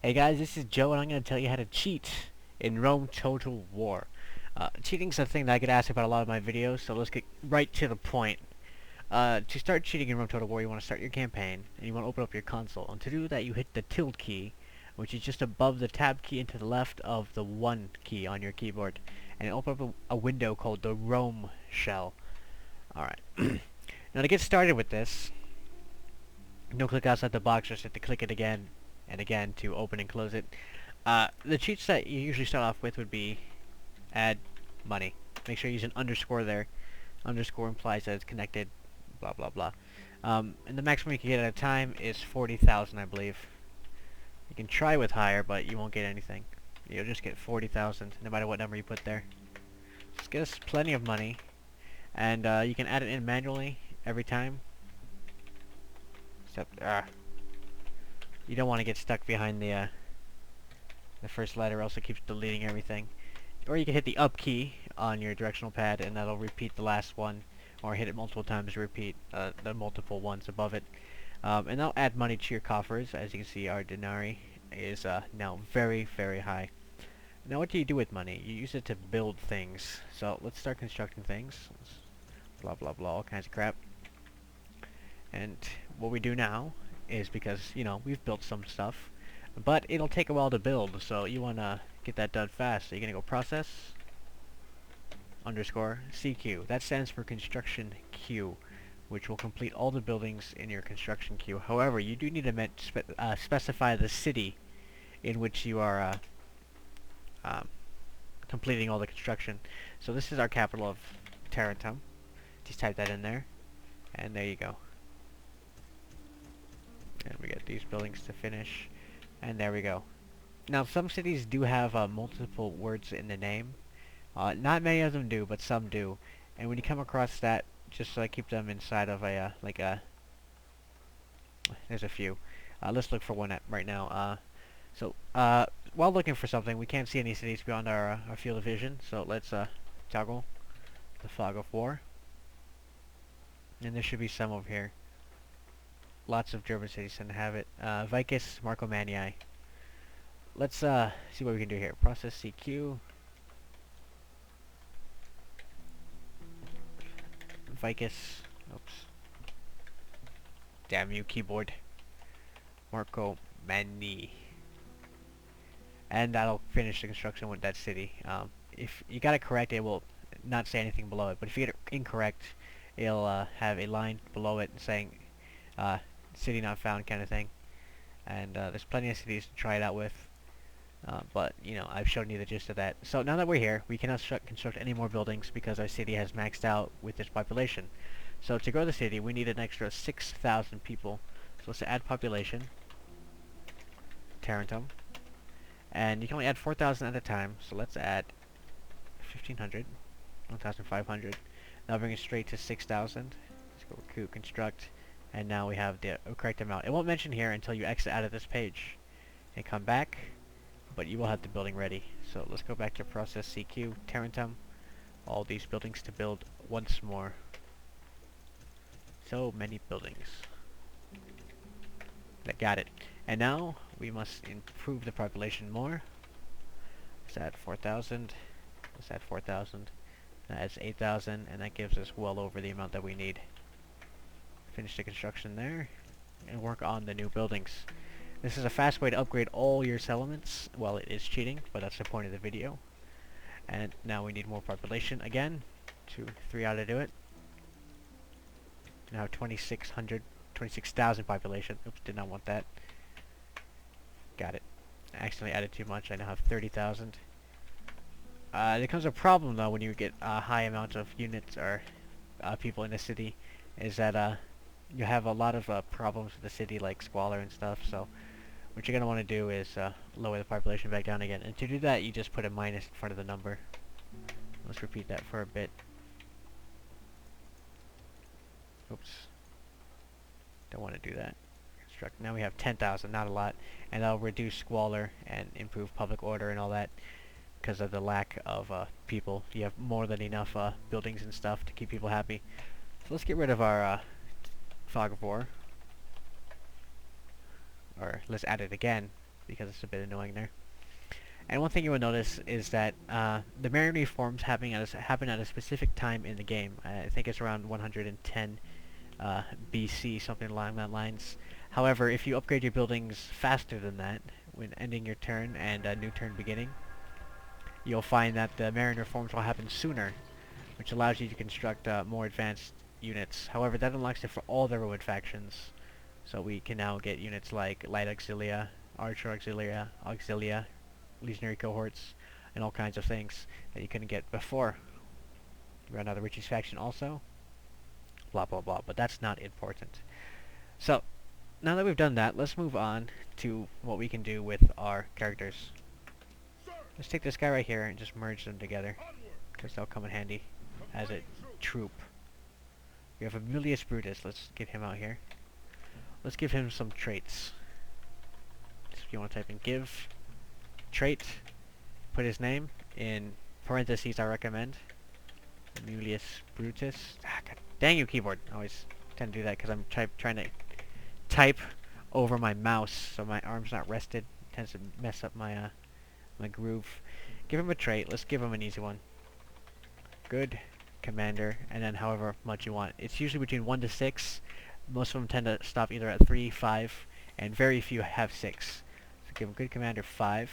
Hey guys, this is Joe and I'm going to tell you how to cheat in Rome Total War. Cheating's a thing that I get asked about a lot of my videos, so let's get right to the point. To start cheating in Rome Total War, you want to start your campaign, and you want to open up your console. And to do that, you hit the TILDE key, which is just above the tab key and to the left of the 1 key on your keyboard. And it'll open up a window called the Rome shell. Alright. Now to get started with this, don't click outside the box, just hit to click it again and again to open and close it. The cheats that you usually start off with would be add money. Make sure you use an underscore there. Underscore implies that it's connected, blah blah blah. And the maximum you can get at a time is 40,000, I believe. You can try with higher, but you won't get anything. You'll just get 40,000, no matter what number you put there. Just get us plenty of money, and you can add it in manually every time. Except, you don't want to get stuck behind the first letter, else it keeps deleting everything. Or you can hit the up key on your directional pad, and that'll repeat the last one, or hit it multiple times to repeat the multiple ones above it. And that'll add money to your coffers. As you can see, our denarii is now very, very high. Now what do you do with money? You use it to build things. So let's start constructing things. Blah blah blah, all kinds of crap. And what we do now is, because, you know, we've built some stuff, but it'll take a while to build, so you want to get that done fast. So you're going to go process underscore CQ. That stands for construction queue, which will complete all the buildings in your construction queue. However, you do need to specify the city in which you are completing all the construction. So this is our capital of Tarentum. Just type that in there, and there you go. And we get these buildings to finish, and there we go. Now some cities do have multiple words in the name. Not many of them do, but some do. And when you come across that, just keep them inside of a there's a few. Let's look for one right now. While looking for something, we can't see any cities beyond our field of vision. So let's toggle the fog of war, and there should be some over here. Lots of German cities tend to have it. Vicus Marcomannii. Let's see what we can do here. Process CQ. Vicus. Oops. Damn you, keyboard. Marcomannii. And that'll finish the construction with that city. If you got it correct, it will not say anything below it. But if you get it incorrect, it'll have a line below it saying city not found, kind of thing. And there's plenty of cities to try it out with, but you know, I've shown you the gist of that. So now that we're here, we cannot construct any more buildings because our city has maxed out with its population. So to grow the city, we need an extra 6,000 people. So let's add population, Tarentum, and you can only add 4,000 at a time. So let's add 1,500, 1,500. Now bring it straight to 6,000. Let's go recruit, construct. And now we have the correct amount. It won't mention here until you exit out of this page and come back, but you will have the building ready. So let's go back to process CQ, Tarentum, all these buildings to build once more. So many buildings. That got it. And now we must improve the population more. Let's add 4,000. Let's add 4,000. That adds 8,000, and that gives us well over the amount that we need. Finish the construction there, and work on the new buildings. This is a fast way to upgrade all your settlements. Well, it is cheating, but that's the point of the video. And now we need more population again. 2, 3 out to do it. Now 26,000 population. Oops, did not want that. Got it. I accidentally added too much. I now have 30,000. There comes a problem though when you get a high amount of units or people in a city, is that you have a lot of problems with the city, like squalor and stuff. So what you're going to want to do is lower the population back down again. And to do that, you just put a minus in front of the number. Let's repeat that for a bit. Oops. Don't want to do that. Construct. Now we have 10,000, not a lot. And that'll reduce squalor and improve public order and all that because of the lack of people. You have more than enough buildings and stuff to keep people happy. So let's get rid of our fog of war. Or let's add it again. because it's a bit annoying there. And one thing you will notice is that the Mariner reforms happen at a specific time in the game. I think it's around 110 BC, something along that lines. However, if you upgrade your buildings faster than that, when ending your turn and a new turn beginning, you'll find that the Mariner reforms will happen sooner, which allows you to construct more advanced units. However, that unlocks it for all the Roman factions. So we can now get units like Light Auxilia, Archer Auxilia, Legionary Cohorts, and all kinds of things that you couldn't get before. We're another Richie's faction also. Blah blah blah, but that's not important. So, now that we've done that, let's move on to what we can do with our characters. Let's take this guy right here and just merge them together, because they'll come in handy as a troop. We have Aulus Brutus. Let's get him out here. Let's give him some traits. So if you want to type in give trait, put his name in parentheses, I recommend. Aulus Brutus. Ah, God dang you, keyboard. I always tend to do that because I'm trying to type over my mouse, so my arm's not rested. It tends to mess up my my groove. Give him a trait. Let's give him an easy one. Good commander, and then however much you want. It's usually between 1 to 6. Most of them tend to stop either at 3, 5, and very few have 6. So give him good commander 5,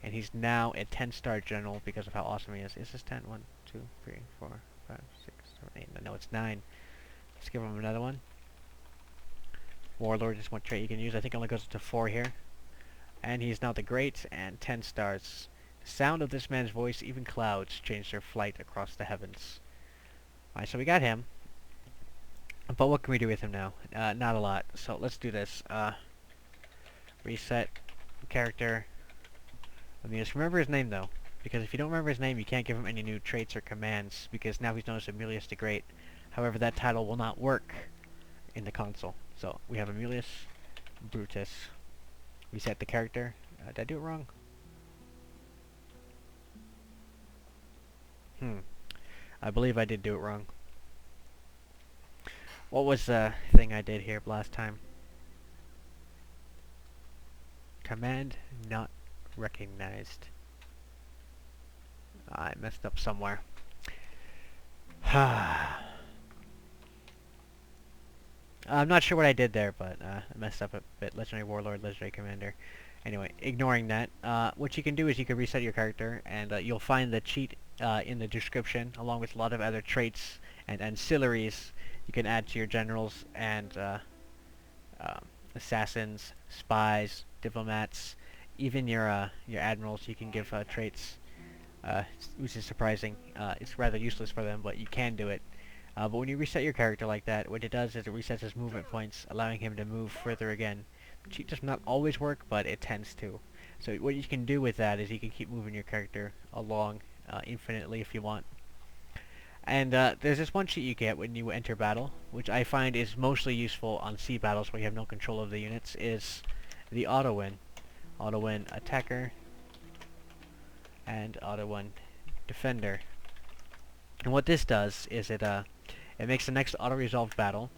and he's now a 10-star general because of how awesome he is. Is this 10? 1, 2, 3, 4, 5, 6, 7, 8. No, it's 9. Let's give him another one. Warlord is one trait you can use. I think it only goes up to 4 here. And he's now the great, and 10 stars. The sound of this man's voice, even clouds change their flight across the heavens. Alright, so we got him. But what can we do with him now? Not a lot. So let's do this. Reset character. Let me just remember his name though, because if you don't remember his name, you can't give him any new traits or commands, because now he's known as Aulus the Great. However, that title will not work in the console. So we have Aulus Brutus. Reset the character. Did I do it wrong? I believe I did do it wrong. What was the thing I did here last time? Command not recognized. I messed up somewhere. I'm not sure what I did there, but I messed up a bit. Legendary Warlord, Legendary Commander. Anyway, ignoring that, what you can do is you can reset your character, and you'll find the cheat in the description, along with a lot of other traits and ancillaries you can add to your generals and assassins, spies, diplomats, even your admirals. You can give traits, which is surprising. It's rather useless for them, but you can do it. But when you reset your character like that, what it does is it resets his movement points, allowing him to move further again. The cheat does not always work, but it tends to. So what you can do with that is you can keep moving your character along infinitely if you want. And there's this one cheat you get when you enter battle, which I find is mostly useful on sea battles where you have no control of the units, is the auto-win. Auto-win attacker and auto-win defender. And what this does is it makes the next auto-resolved battle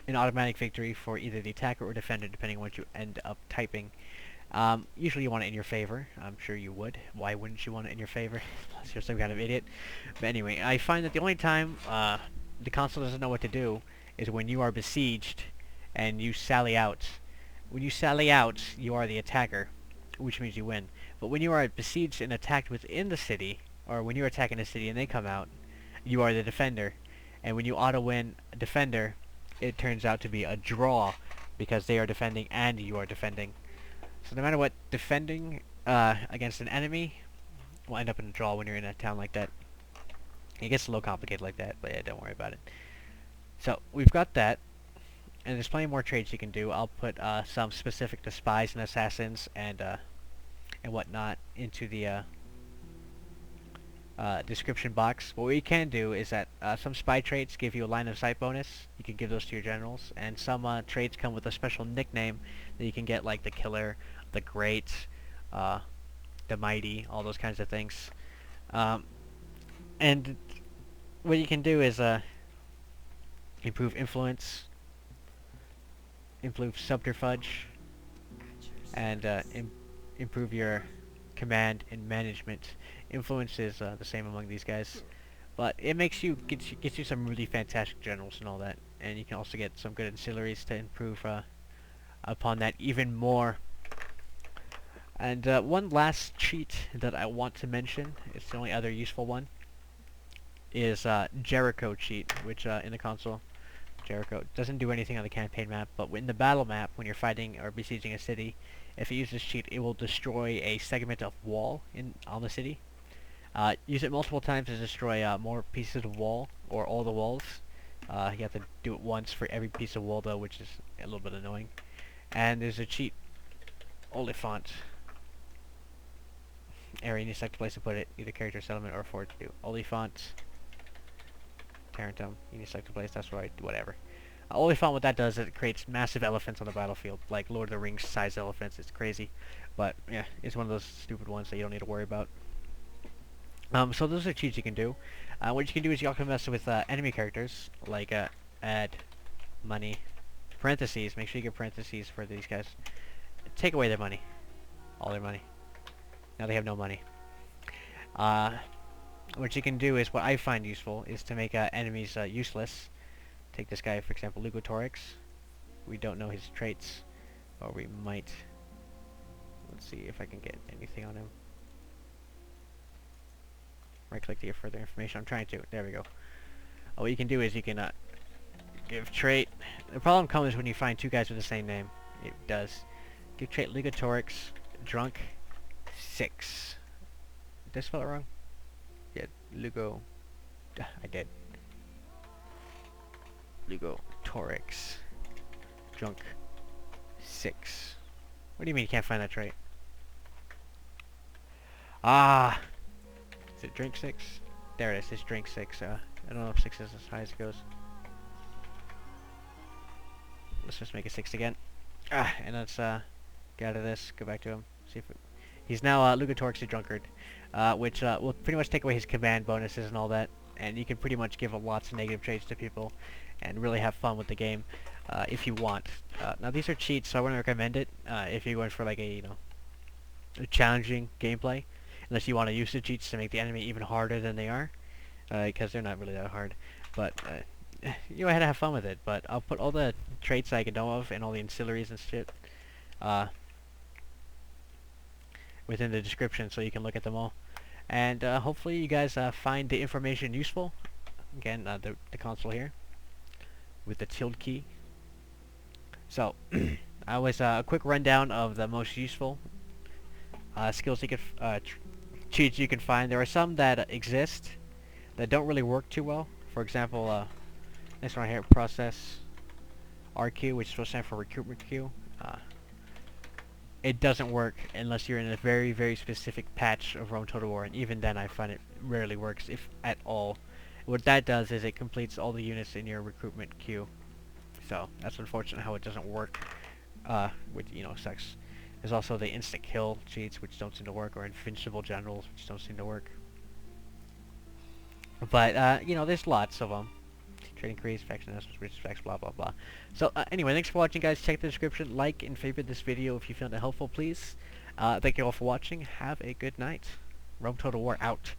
an automatic victory for either the attacker or defender, depending on what you end up typing. Usually you want it in your favor. I'm sure you would. Why wouldn't you want it in your favor? Unless you're some kind of idiot. But anyway, I find that the only time the console doesn't know what to do is when you are besieged and you sally out. When you sally out, you are the attacker, which means you win. But when you are besieged and attacked within the city, or when you're attacking a city and they come out, you are the defender. And when you auto-win a defender, it turns out to be a draw, because they are defending and you are defending. So no matter what, defending against an enemy will end up in a draw when you're in a town like that. It gets a little complicated like that, but yeah, don't worry about it. So we've got that, and there's plenty more trades you can do. I'll put some specific to spies and assassins and whatnot into the description box. What we can do is that some spy traits give you a line of sight bonus. You can give those to your generals, and some traits come with a special nickname that you can get, like the Killer, the Great, the Mighty, all those kinds of things. And what you can do is improve influence, improve subterfuge, and improve your command and management. Influence is the same among these guys, but it gets you some really fantastic generals and all that, and you can also get some good ancillaries to improve upon that even more. And one last cheat that I want to mention, it's the only other useful one, is Jericho cheat, which in the console, Jericho doesn't do anything on the campaign map, but in the battle map, when you're fighting or besieging a city, if you use this cheat, it will destroy a segment of wall on the city. Use it multiple times to destroy more pieces of wall, or all the walls. You have to do it once for every piece of wall though, which is a little bit annoying. And there's a cheat, Oliphant. Area, you need to select a place to put it, either character settlement or forward to do. Oliphant. Tarentum, you need to select a place, that's right, whatever. Oliphant, what that does is it creates massive elephants on the battlefield, like Lord of the Rings size elephants. It's crazy. But, yeah, it's one of those stupid ones that you don't need to worry about. So those are cheats you can do. What you can do is you also mess with enemy characters, like add money, parentheses, make sure you get parentheses for these guys. Take away their money. All their money. Now they have no money. What you can do is, what I find useful, is to make enemies useless. Take this guy, for example, Lugotorix. We don't know his traits, or we might. Let's see if I can get anything on him. Right click to get further information. I'm trying to. There we go. What you can do is you can give trait. The problem comes when you find two guys with the same name. It does. Give trait Lugotorix, drunk, 6. Did I spell it wrong? Yeah, Lugo. I did. Lugotorix, drunk, 6. What do you mean you can't find that trait? Ah! Is it drink 6? There it is, it's drink 6. I don't know if 6 is as high as it goes. Let's just make it 6 again. And let's get out of this, go back to him, see if he's now Lugotorix the Drunkard, which will pretty much take away his command bonuses and all that, and you can pretty much give lots of negative traits to people and really have fun with the game if you want. Now these are cheats, so I wouldn't recommend it if you're going for like a a challenging gameplay, unless you want to use the cheats to make the enemy even harder than they are, because they're not really that hard. But you had to have fun with it. But I'll put all the traits I can know of and all the ancillaries and shit within the description, so you can look at them all. And hopefully you guys find the information useful. Again, the console here with the TILDE key. So, I was a quick rundown of the most useful skills you could, cheats you can find. There are some that exist that don't really work too well. For example, this one right here, process RQ, which is supposed to stand for recruitment queue. It doesn't work unless you're in a very, very specific patch of Rome Total War, and even then I find it rarely works, if at all. What that does is it completes all the units in your recruitment queue. So, that's unfortunate how it doesn't work, which, sucks. There's also the instant kill cheats, which don't seem to work, or invincible generals, which don't seem to work. But, there's lots of them. Trade increase, faction reach specs, blah blah blah. So anyway, thanks for watching, guys. Check the description, like and favorite this video if you found it helpful, please. Thank you all for watching. Have a good night. Rome Total War out.